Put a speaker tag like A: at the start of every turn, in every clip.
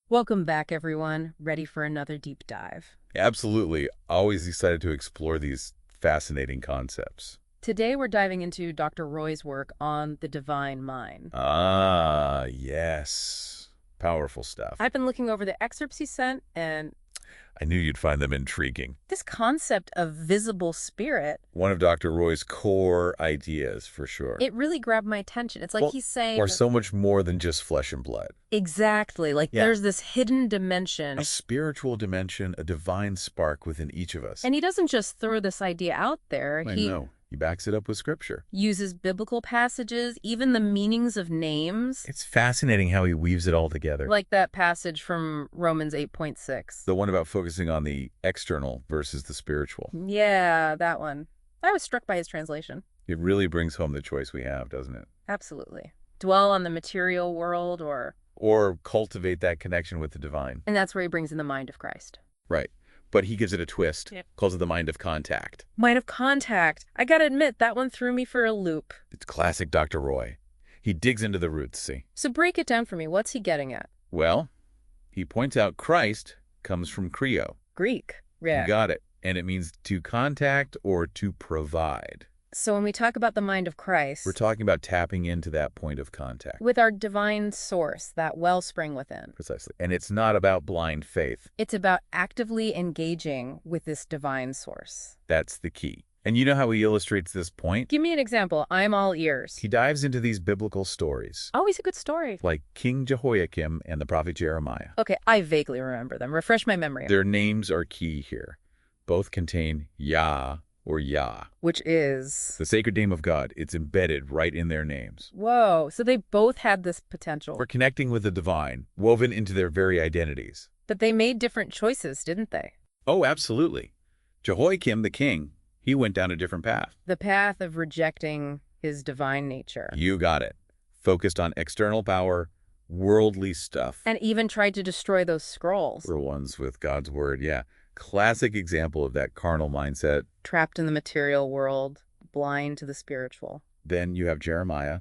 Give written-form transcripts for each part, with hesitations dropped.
A: Welcome back, everyone. Ready for another deep dive.
B: Absolutely. Always excited to explore these fascinating concepts.
A: Today, we're diving into Dr. Roy's work on the divine mind.
B: Ah, yes. Powerful stuff.
A: I've been looking over the excerpts he sent, and
B: I knew you'd find them intriguing.
A: this concept of visible spirit,
B: One of Dr. Roy's core ideas, for sure.
A: it really grabbed my attention. It's like
B: Well,
A: he's saying...
B: Or so much more than just flesh and blood.
A: Exactly. Like
B: Yeah.
A: there's this hidden dimension.
B: A spiritual dimension, a divine spark within each of us.
A: And he doesn't just throw this idea out there.
B: I
A: He
B: know. He backs it up with scripture.
A: uses biblical passages, even the meanings of names.
B: It's fascinating how he weaves it all together.
A: Like that passage from Romans 8:6.
B: The one about focusing on the external versus the spiritual.
A: Yeah, that one. I was struck by his translation.
B: It really brings home the choice we have, doesn't it?
A: Absolutely. Dwell on the material world
B: Or cultivate that connection with the divine.
A: And that's where he brings in the mind of Christ.
B: Right. But he gives it a twist,
A: Yep.
B: calls it the mind of contact.
A: Mind of contact. I gotta admit, that one threw me for a loop.
B: It's classic Dr. Roy. He digs into the roots, see?
A: So break it down for me. What's he getting at?
B: Well, he points out Christ comes from Creo.
A: Greek.
B: You
A: Yeah.
B: got it. And it means to contact or to provide.
A: So when we talk about the mind of Christ,
B: We're talking about tapping into that point of contact.
A: with our divine source, that wellspring within,
B: Precisely. And it's not about blind faith.
A: it's about actively engaging with this divine source.
B: That's the key. And you know how he illustrates this point?
A: Give me an example. I'm all ears.
B: He dives into these biblical stories,
A: Always a good story.
B: like King Jehoiakim and the prophet Jeremiah.
A: Okay, I vaguely remember them. Refresh my memory.
B: Their names are key here. Both contain Yah or Yah,
A: Which is...
B: the sacred name of God. It's embedded right in their names.
A: Whoa, so they both had this potential.
B: For connecting with the divine, woven into their very identities.
A: But they made different choices, didn't they?
B: Oh, absolutely. Jehoiakim, the king, he went down a different path.
A: The path of rejecting his divine nature.
B: You got it. Focused on external power, worldly stuff.
A: And even tried to destroy those scrolls.
B: For ones with God's word, yeah. Classic example of that carnal mindset.
A: Trapped in the material world, blind to the spiritual.
B: Then you have Jeremiah.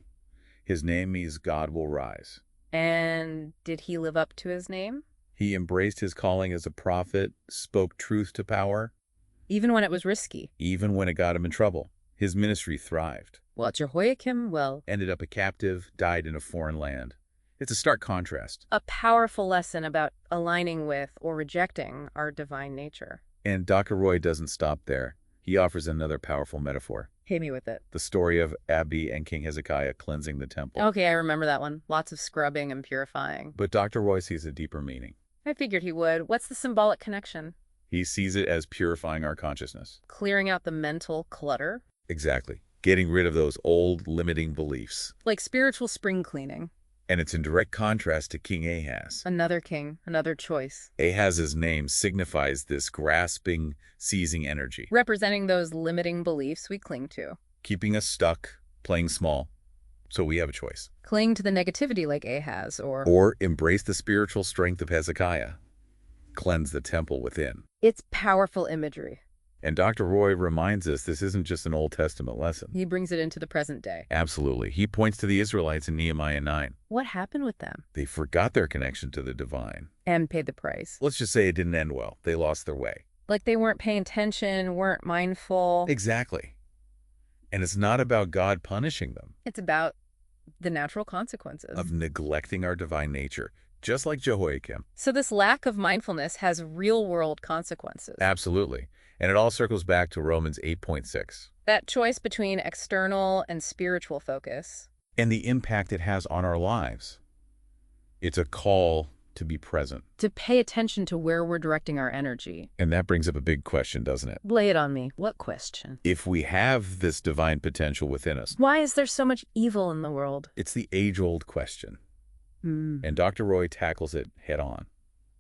B: His name means God will rise.
A: And did he live up to his name?
B: He embraced his calling as a prophet, spoke truth to power,
A: Even when it was risky.
B: even when it got him in trouble. His ministry thrived.
A: Well, Jehoiakim,
B: Ended up a captive, died in a foreign land. It's a stark contrast.
A: a powerful lesson about aligning with or rejecting our divine nature.
B: And Dr. Roy doesn't stop there. He offers another powerful metaphor.
A: Hit me with it.
B: The story of Abi and King Hezekiah cleansing the temple.
A: Okay, I remember that one. Lots of scrubbing and purifying.
B: But Dr. Roy sees a deeper meaning.
A: I figured he would. What's the symbolic connection?
B: He sees it as purifying our consciousness.
A: Clearing out the mental clutter?
B: Exactly. Getting rid of those old limiting beliefs.
A: Like spiritual spring cleaning.
B: And it's in direct contrast to King Ahaz.
A: Another king, another choice.
B: Ahaz's name signifies this grasping, seizing energy,
A: Representing those limiting beliefs we cling to.
B: keeping us stuck, playing small. So we have a choice.
A: Cling to the negativity like Ahaz,
B: Or embrace the spiritual strength of Hezekiah. Cleanse the temple within.
A: It's powerful imagery.
B: And Dr. Roy reminds us this isn't just an Old Testament lesson.
A: He brings it into the present day.
B: Absolutely. He points to the Israelites in Nehemiah 9.
A: What happened with them?
B: They forgot their connection to the divine.
A: And paid the price.
B: Let's just say it didn't end well. They lost their way.
A: Like they weren't paying attention, weren't mindful.
B: Exactly. And it's not about God punishing them,
A: It's about the natural consequences.
B: of neglecting our divine nature, just like Jehoiakim.
A: So this lack of mindfulness has real-world consequences.
B: Absolutely. And it all circles back to Romans 8:6.
A: That choice between external and spiritual focus.
B: And the impact it has on our lives. It's a call to be present.
A: To pay attention to where we're directing our energy.
B: And that brings up a big question, doesn't it?
A: Lay it on me. What question?
B: If we have this divine potential within us,
A: Why is there so much evil in the world?
B: it's the age-old question. And Dr. Roy tackles it head on.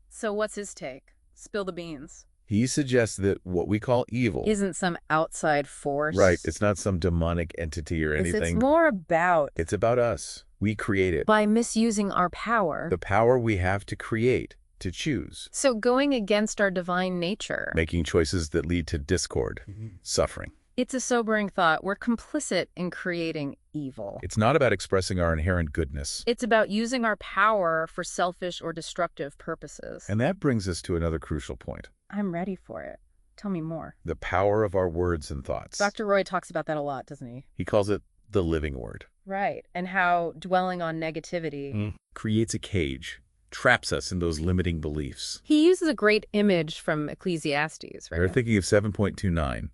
A: So what's his take? Spill the beans.
B: He suggests that what we call evil,
A: Isn't some outside force.
B: right, it's not some demonic entity or anything.
A: It's more about
B: It's about us. We create it.
A: by misusing our power.
B: The power we have to create, to choose,
A: So going against our divine nature.
B: making choices that lead to discord, suffering.
A: It's a sobering thought. We're complicit in creating evil.
B: It's not about expressing our inherent goodness.
A: It's about using our power for selfish or destructive purposes.
B: And that brings us to another crucial point.
A: I'm ready for it. Tell me more.
B: The power of our words and thoughts.
A: Dr. Roy talks about that a lot, doesn't he?
B: He calls it the living word.
A: Right. And how dwelling on negativity
B: Creates a cage, traps us in those limiting beliefs.
A: He uses a great image from Ecclesiastes, right?
B: We're thinking of 7.29.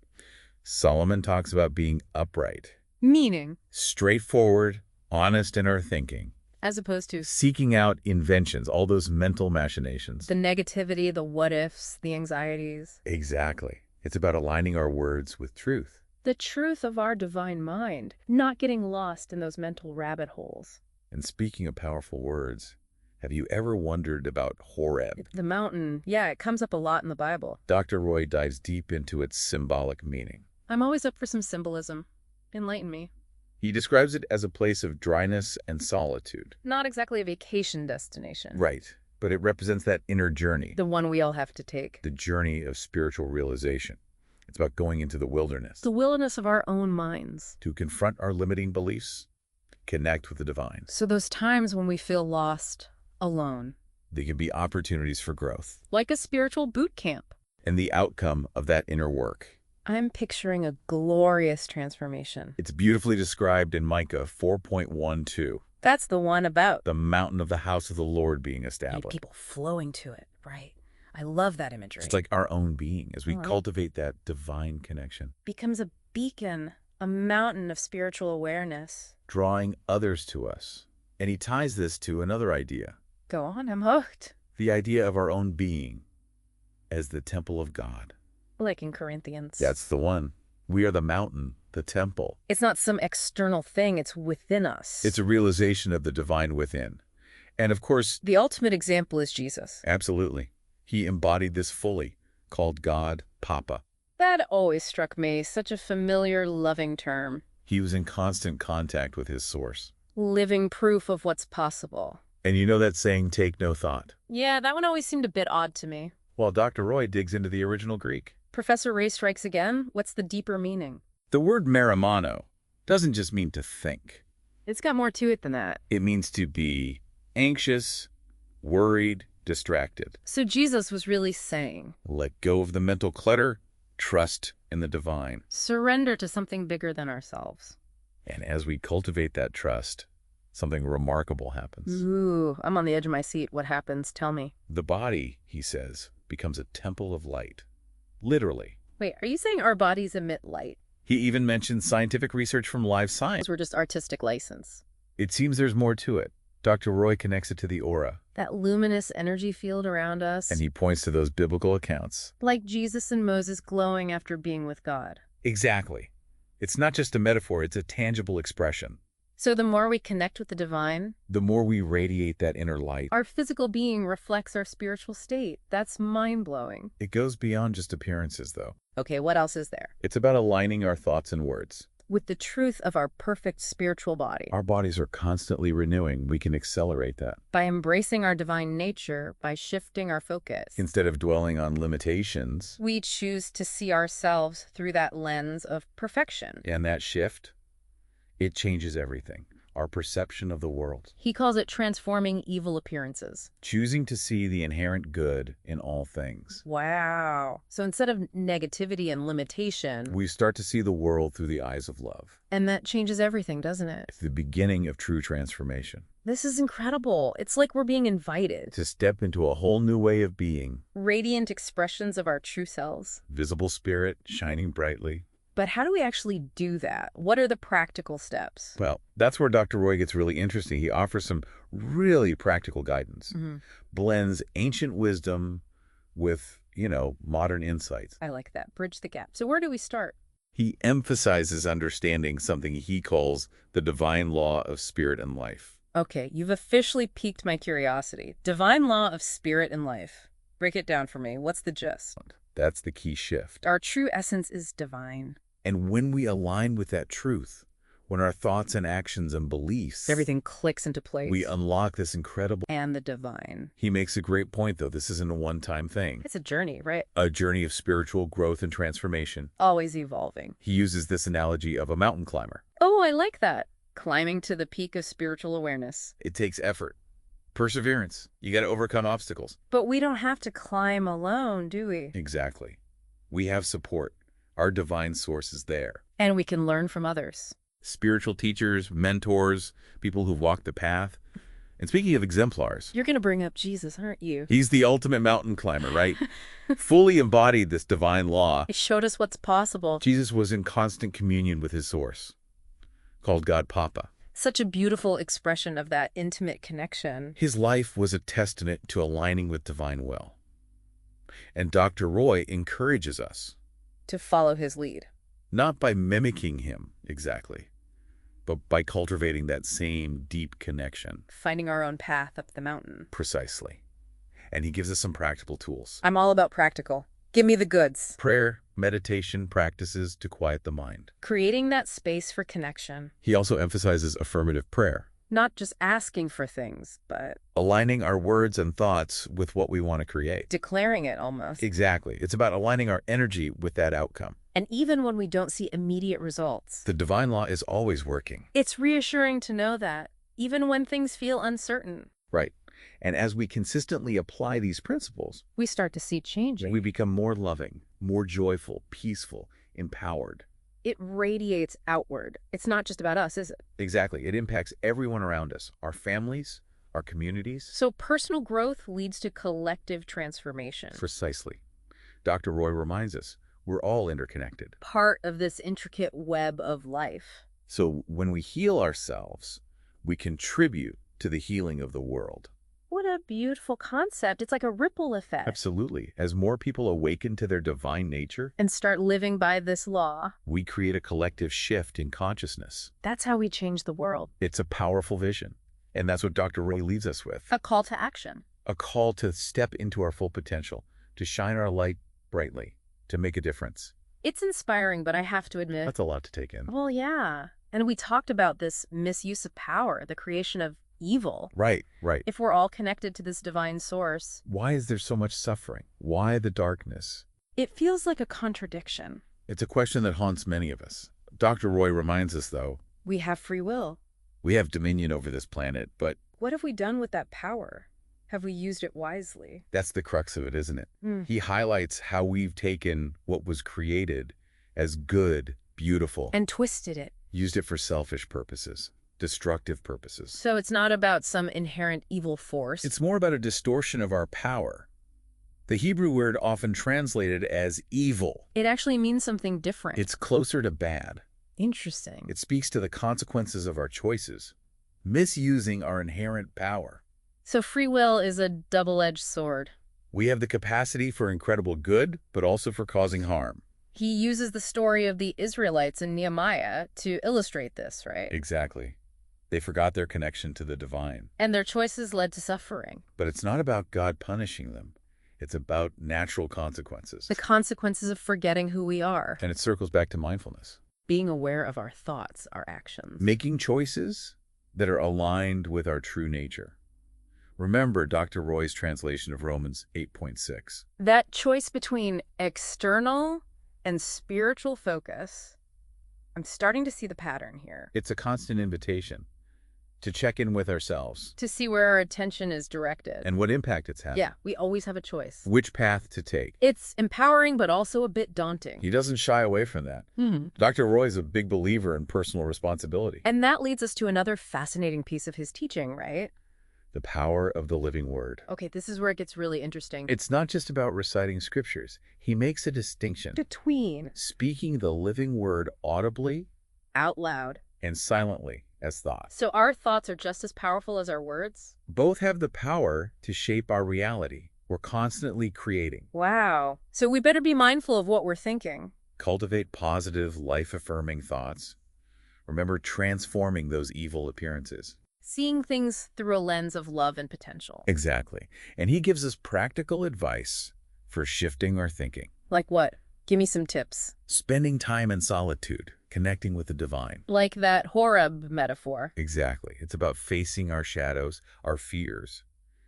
B: Solomon talks about being upright,
A: Meaning,
B: straightforward, honest in our thinking,
A: as opposed to
B: seeking out inventions, all those mental machinations.
A: the negativity, the what-ifs, the anxieties.
B: Exactly. It's about aligning our words with truth.
A: The truth of our divine mind, not getting lost in those mental rabbit holes.
B: And speaking of powerful words, have you ever wondered about Horeb?
A: The mountain, yeah, it comes up a lot in the Bible.
B: Dr. Roy dives deep into its symbolic meaning.
A: I'm always up for some symbolism. Enlighten me.
B: He describes it as a place of dryness and solitude.
A: Not exactly a vacation destination.
B: Right, but it represents that inner journey,
A: The one we all have to take.
B: the journey of spiritual realization. It's about going into the wilderness
A: The wilderness of our own minds.
B: to confront our limiting beliefs, connect with the divine.
A: So those times when we feel lost, alone.
B: They can be opportunities for growth
A: Like a spiritual boot camp.
B: and the outcome of that inner work.
A: I'm picturing a glorious transformation.
B: It's beautifully described in Micah 4.12,
A: That's the one about
B: the mountain of the house of the Lord being
A: and
B: established.
A: people flowing to it, right? I love that imagery.
B: It's like our own being as we
A: All right.
B: cultivate that divine connection,
A: Becomes a beacon, a mountain of spiritual awareness.
B: drawing others to us. And he ties this to another idea,
A: Go on, I'm hooked.
B: the idea of our own being as the temple of God.
A: Like in Corinthians.
B: That's the one. We are the mountain, the temple.
A: It's not some external thing, it's within us.
B: It's a realization of the divine within. And of course,
A: The ultimate example is Jesus.
B: absolutely, he embodied this fully, called God Papa.
A: That always struck me, such a familiar, loving term.
B: He was in constant contact with his source.
A: Living proof of what's possible.
B: And you know that saying, take no thought?
A: Yeah, that one always seemed a bit odd to me.
B: Well, Dr. Roy digs into the original Greek.
A: Professor Ray strikes again. What's the deeper meaning?
B: The word merimano doesn't just mean to think.
A: It's got more to it than that.
B: It means to be anxious, worried, distracted.
A: So Jesus was really saying,
B: Let go of the mental clutter, trust in the divine.
A: surrender to something bigger than ourselves.
B: And as we cultivate that trust, something remarkable happens.
A: Ooh, I'm on the edge of my seat. What happens? Tell me.
B: The body, he says, becomes a temple of light. Literally.
A: Wait, are you saying our bodies emit light?
B: He even mentions scientific research from live science.
A: Those were just artistic license.
B: It seems there's more to it. Dr. Roy connects it to the aura,
A: That luminous energy field around us.
B: and he points to those biblical accounts.
A: Like Jesus and Moses glowing after being with God.
B: Exactly. It's not just a metaphor, it's a tangible expression.
A: So the more we connect with the divine,
B: The more we radiate that inner light,
A: our physical being reflects our spiritual state. That's mind-blowing.
B: it goes beyond just appearances, though.
A: Okay, what else is there?
B: It's about aligning our thoughts and words.
A: With the truth of our perfect spiritual body.
B: Our bodies are constantly renewing. We can accelerate that.
A: By embracing our divine nature, by shifting our focus.
B: Instead of dwelling on limitations,
A: We choose to see ourselves through that lens of perfection.
B: and that shift, it changes everything. Our perception of the world.
A: He calls it transforming evil appearances.
B: Choosing to see the inherent good in all things.
A: Wow. So instead of negativity and limitation,
B: We start to see the world through the eyes of love.
A: and that changes everything, doesn't it?
B: It's the beginning of true transformation.
A: This is incredible. It's like we're being invited.
B: To step into a whole new way of being.
A: Radiant expressions of our true selves.
B: Visible spirit, shining brightly.
A: But how do we actually do that? What are the practical steps?
B: Well, that's where Dr. Roy gets really interesting. He offers some really practical guidance. Blends ancient wisdom with, modern insights.
A: I like that. Bridge the gap. So where do we start?
B: He emphasizes understanding something he calls the divine law of spirit and life.
A: Okay, you've officially piqued my curiosity. Divine law of spirit and life. Break it down for me. What's the gist?
B: That's the key shift.
A: Our true essence is divine.
B: And when we align with that truth, When our thoughts and actions and beliefs,
A: Everything clicks into place.
B: we unlock this incredible...
A: And the divine.
B: He makes a great point, though. This isn't a one-time thing.
A: It's a journey, right?
B: A journey of spiritual growth and transformation.
A: Always evolving.
B: He uses this analogy of a mountain climber.
A: Oh, I like that. Climbing to the peak of spiritual awareness.
B: It takes effort, perseverance. You got to overcome obstacles.
A: But we don't have to climb alone, do we?
B: Exactly. We have support. Our divine source is there.
A: And we can learn from others.
B: Spiritual teachers, mentors, people who've walked the path. And speaking of exemplars...
A: You're going to bring up Jesus, aren't you?
B: He's the ultimate mountain climber, right? Fully embodied this divine law.
A: He showed us what's possible.
B: Jesus was in constant communion with his source, called God Papa.
A: Such a beautiful expression of that intimate connection.
B: His life was a testament to aligning with divine will. And Dr. Roy encourages us
A: To follow his lead.
B: not by mimicking him exactly, but by cultivating that same deep connection.
A: Finding our own path up the mountain.
B: Precisely. And he gives us some practical tools.
A: I'm all about practical. Give me the goods.
B: Prayer, meditation, practices to quiet the mind.
A: Creating that space for connection.
B: He also emphasizes affirmative prayer,
A: Not just asking for things, but
B: aligning our words and thoughts with what we want to create.
A: declaring it almost.
B: Exactly. It's about aligning our energy with that outcome.
A: And even when we don't see immediate results.
B: The divine law is always working.
A: It's reassuring to know that, even when things feel uncertain,
B: Right. And as we consistently apply these principles,
A: we start to see changing.
B: we become more loving, more joyful, peaceful, empowered.
A: It radiates outward. It's not just about us, is it?
B: Exactly. It impacts everyone around us, our families, our communities.
A: So personal growth leads to collective transformation.
B: Precisely. Dr. Roy reminds us, we're all interconnected.
A: Part of this intricate web of life.
B: So when we heal ourselves, we contribute to the healing of the world.
A: What a beautiful concept. It's like a ripple effect.
B: Absolutely. As more people awaken to their divine nature,
A: And start living by this law.
B: we create a collective shift in consciousness.
A: That's how we change the world.
B: It's a powerful vision. And that's what Dr. Roy leaves us with.
A: A call to action.
B: A call to step into our full potential, to shine our light brightly, to make a difference.
A: It's inspiring, but I have to admit.
B: That's a lot to take in.
A: Well, yeah. And we talked about this misuse of power, the creation of evil.
B: Right, right.
A: If we're all connected to this divine source,
B: Why is there so much suffering? Why the darkness?
A: it feels like a contradiction.
B: It's a question that haunts many of us. Dr. Roy reminds us, though,
A: We have free will.
B: we have dominion over this planet, but
A: What have we done with that power? Have we used it wisely?
B: that's the crux of it, isn't it?
A: Hmm.
B: He highlights how we've taken what was created as good, beautiful,
A: And twisted it.
B: used it for selfish purposes, destructive purposes.
A: So it's not about some inherent evil force.
B: It's more about a distortion of our power. The Hebrew word often translated as evil.
A: It actually means something different.
B: It's closer to bad.
A: Interesting.
B: It speaks to the consequences of our choices, misusing our inherent power.
A: So free will is a double-edged sword.
B: We have the capacity for incredible good, but also for causing harm.
A: He uses the story of the Israelites in Nehemiah to illustrate this, right?
B: Exactly. They forgot their connection to the divine.
A: And their choices led to suffering.
B: But it's not about God punishing them. It's about natural consequences.
A: The consequences of forgetting who we are.
B: And it circles back to mindfulness.
A: Being aware of our thoughts, our actions.
B: Making choices that are aligned with our true nature. Remember Dr. Roy's translation of Romans 8.6.
A: That choice between external and spiritual focus, I'm starting to see the pattern here.
B: It's a constant invitation to check in with ourselves
A: To see where our attention is directed.
B: and what impact it's had.
A: Yeah, we always have a choice.
B: Which path to take.
A: It's empowering, but also a bit daunting.
B: He doesn't shy away from that. Dr. Roy is a big believer in personal responsibility.
A: And that leads us to another fascinating piece of his teaching, right?
B: The power of the living word.
A: Okay, this is where it gets really interesting.
B: It's not just about reciting scriptures. He makes a distinction.
A: Between
B: Speaking the living word audibly
A: out loud.
B: and silently as thought.
A: So our thoughts are just as powerful as our words?
B: Both have the power to shape our reality. We're constantly creating.
A: Wow. So we better be mindful of what we're thinking.
B: Cultivate positive, life-affirming thoughts. Remember transforming those evil appearances.
A: Seeing things through a lens of love and potential.
B: Exactly. And he gives us practical advice for shifting our thinking.
A: Like what? Give me some tips.
B: Spending time in solitude, connecting with the divine.
A: Like that Horeb metaphor.
B: Exactly. It's about facing our shadows, our fears.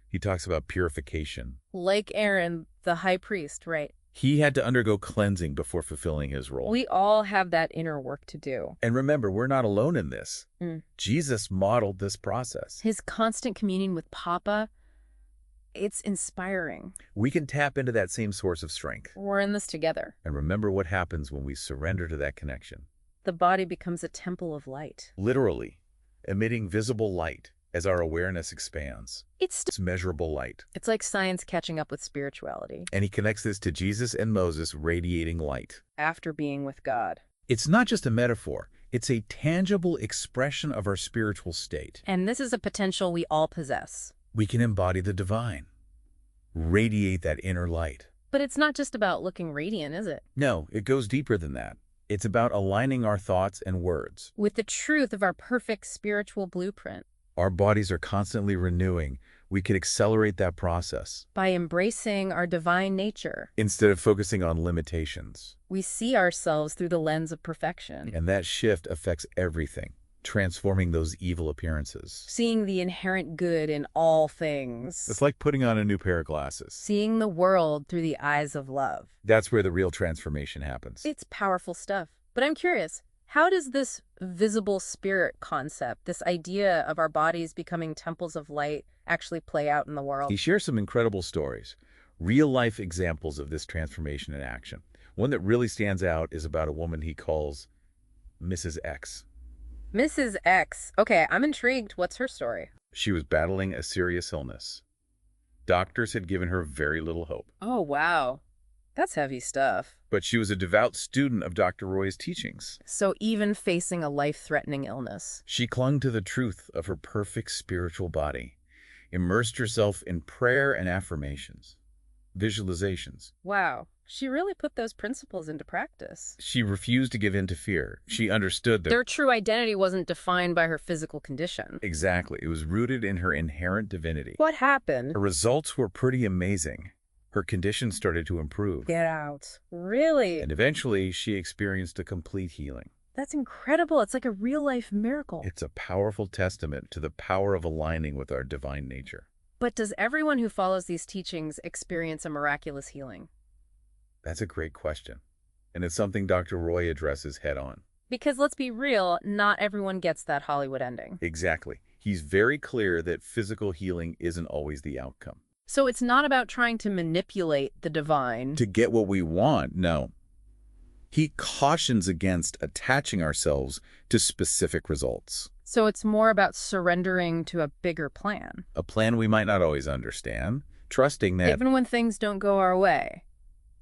B: He talks about purification.
A: Like Aaron, the high priest, right?
B: He had to undergo cleansing before fulfilling his role.
A: We all have that inner work to do.
B: And remember, we're not alone in this. Jesus modeled this process.
A: His constant communion with Papa, it's inspiring.
B: We can tap into that same source of strength.
A: We're in this together.
B: And remember what happens when we surrender to that connection.
A: The body becomes a temple of light.
B: Literally, emitting visible light as our awareness expands.
A: It's
B: measurable light.
A: It's like science catching up with spirituality.
B: And he connects this to Jesus and Moses radiating light.
A: After being with God.
B: It's not just a metaphor. It's a tangible expression of our spiritual state.
A: And this is a potential we all possess.
B: We can embody the divine, radiate that inner light.
A: But it's not just about looking radiant, is it?
B: No, it goes deeper than that. It's about aligning our thoughts and words
A: with the truth of our perfect spiritual blueprint.
B: Our bodies are constantly renewing. We can accelerate that process
A: by embracing our divine nature.
B: Instead of focusing on limitations.
A: We see ourselves through the lens of perfection.
B: And that shift affects everything, transforming those evil appearances.
A: Seeing the inherent good in all things.
B: It's like putting on a new pair of glasses.
A: Seeing the world through the eyes of love.
B: That's where the real transformation happens.
A: It's powerful stuff. But I'm curious, how does this visible spirit concept, this idea of our bodies becoming temples of light, actually play out in the world?
B: He shares some incredible stories, real-life examples of this transformation in action. One that really stands out is about a woman he calls Mrs. X.
A: Mrs. X. Okay, I'm intrigued. What's her story?
B: She was battling a serious illness. Doctors had given her very little hope.
A: Oh, wow. That's heavy stuff.
B: But she was a devout student of Dr. Roy's teachings.
A: So even facing a life-threatening illness,
B: she clung to the truth of her perfect spiritual body, immersed herself in prayer and affirmations, visualizations.
A: Wow. She really put those principles into practice.
B: She refused to give in to fear. She understood that
A: their true identity wasn't defined by her physical condition.
B: Exactly. It was rooted in her inherent divinity.
A: What happened?
B: Her results were pretty amazing. Her condition started to improve.
A: Get out. Really?
B: And eventually, she experienced a complete healing.
A: That's incredible. It's like a real-life miracle.
B: It's a powerful testament to the power of aligning with our divine nature.
A: But does everyone who follows these teachings experience a miraculous healing?
B: That's a great question. And it's something Dr. Roy addresses head-on.
A: Because let's be real, not everyone gets that Hollywood ending.
B: Exactly. He's very clear that physical healing isn't always the outcome.
A: So it's not about trying to manipulate the divine
B: to get what we want, no. He cautions against attaching ourselves to specific results.
A: So it's more about surrendering to a bigger plan.
B: A plan we might not always understand, trusting that
A: even when things don't go our way,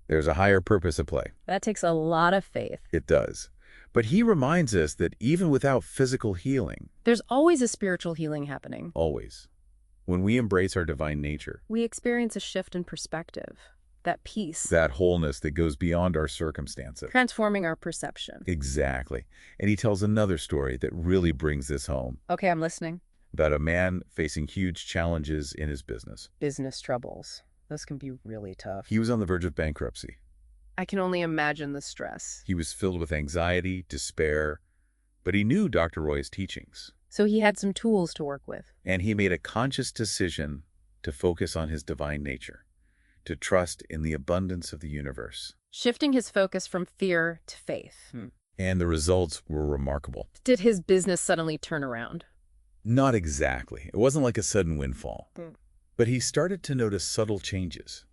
B: there's a higher purpose at play.
A: That takes a lot of faith.
B: It does. But he reminds us that even without physical healing,
A: there's always a spiritual healing happening.
B: Always. When we embrace our divine nature,
A: we experience a shift in perspective, that peace,
B: that wholeness that goes beyond our circumstances,
A: transforming our perception.
B: Exactly. And he tells another story that really brings this home.
A: Okay, I'm listening.
B: About a man facing huge challenges in his business.
A: Business troubles. Those can be really tough.
B: He was on the verge of bankruptcy.
A: I can only imagine the stress.
B: He was filled with anxiety, despair, but he knew Dr. Roy's teachings.
A: So he had some tools to work with.
B: And he made a conscious decision to focus on his divine nature, to trust in the abundance of the universe.
A: Shifting his focus from fear to faith.
B: And the results were remarkable.
A: Did his business suddenly turn around?
B: Not exactly. It wasn't like a sudden windfall. But he started to notice subtle changes.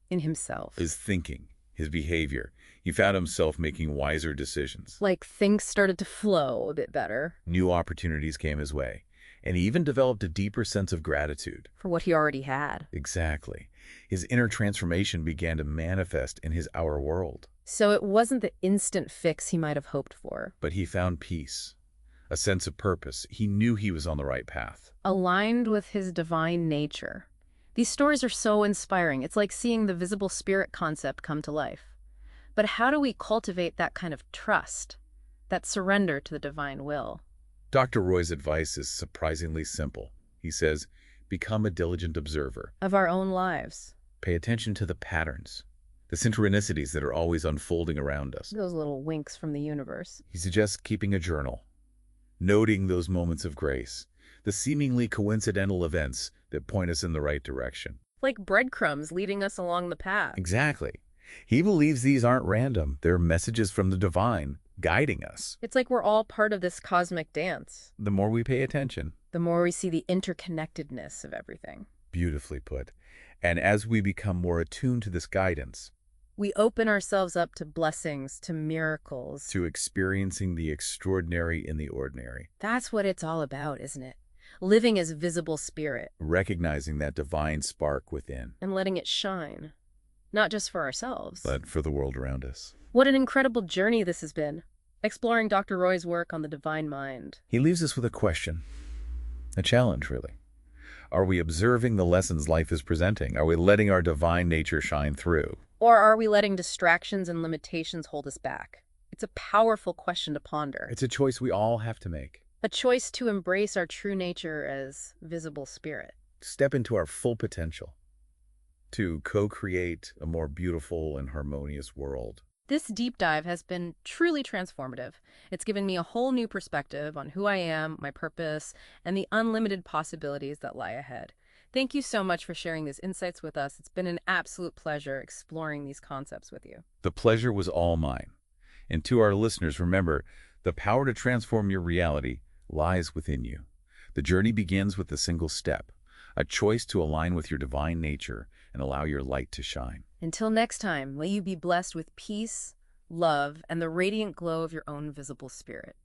A: In himself.
B: His thinking, his behavior. He found himself making wiser decisions.
A: Like things started to flow a bit better.
B: New opportunities came his way. And he even developed a deeper sense of gratitude.
A: For what he already had.
B: Exactly. His inner transformation began to manifest in his outer world.
A: So it wasn't the instant fix he might have hoped for.
B: But he found peace, a sense of purpose. He knew he was on the right path.
A: Aligned with his divine nature. These stories are so inspiring. It's like seeing the visible spirit concept come to life. But how do we cultivate that kind of trust, that surrender to the divine will?
B: Dr. Roy's advice is surprisingly simple. He says, become a diligent observer.
A: Of our own lives.
B: Pay attention to the patterns, the synchronicities that are always unfolding around us.
A: Those little winks from the universe.
B: He suggests keeping a journal, noting those moments of grace, the seemingly coincidental events that point us in the right direction.
A: Like breadcrumbs leading us along the path.
B: Exactly. He believes these aren't random. They're messages from the divine, guiding us.
A: It's like we're all part of this cosmic dance.
B: The more we pay attention.
A: The more we see the interconnectedness of everything.
B: Beautifully put. And as we become more attuned to this guidance,
A: we open ourselves up to blessings, to miracles.
B: To experiencing the extraordinary in the ordinary.
A: That's what it's all about, isn't it? Living as visible spirit.
B: Recognizing that divine spark within.
A: And letting it shine. Not just for ourselves,
B: but for the world around us.
A: What an incredible journey this has been, exploring Dr. Roy's work on the divine mind.
B: He leaves us with a question, a challenge, really. Are we observing the lessons life is presenting? Are we letting our divine nature shine through?
A: Or are we letting distractions and limitations hold us back? It's a powerful question to ponder.
B: It's a choice we all have to make.
A: A choice to embrace our true nature as visible spirit.
B: Step into our full potential. To co-create a more beautiful and harmonious world.
A: This deep dive has been truly transformative. It's given me a whole new perspective on who I am, my purpose, and the unlimited possibilities that lie ahead. Thank you so much for sharing these insights with us. It's been an absolute pleasure exploring these concepts with you.
B: The pleasure was all mine. And to our listeners, remember, the power to transform your reality lies within you. The journey begins with a single step, a choice to align with your divine nature and allow your light to shine.
A: Until next time, may you be blessed with peace, love, and the radiant glow of your own visible spirit.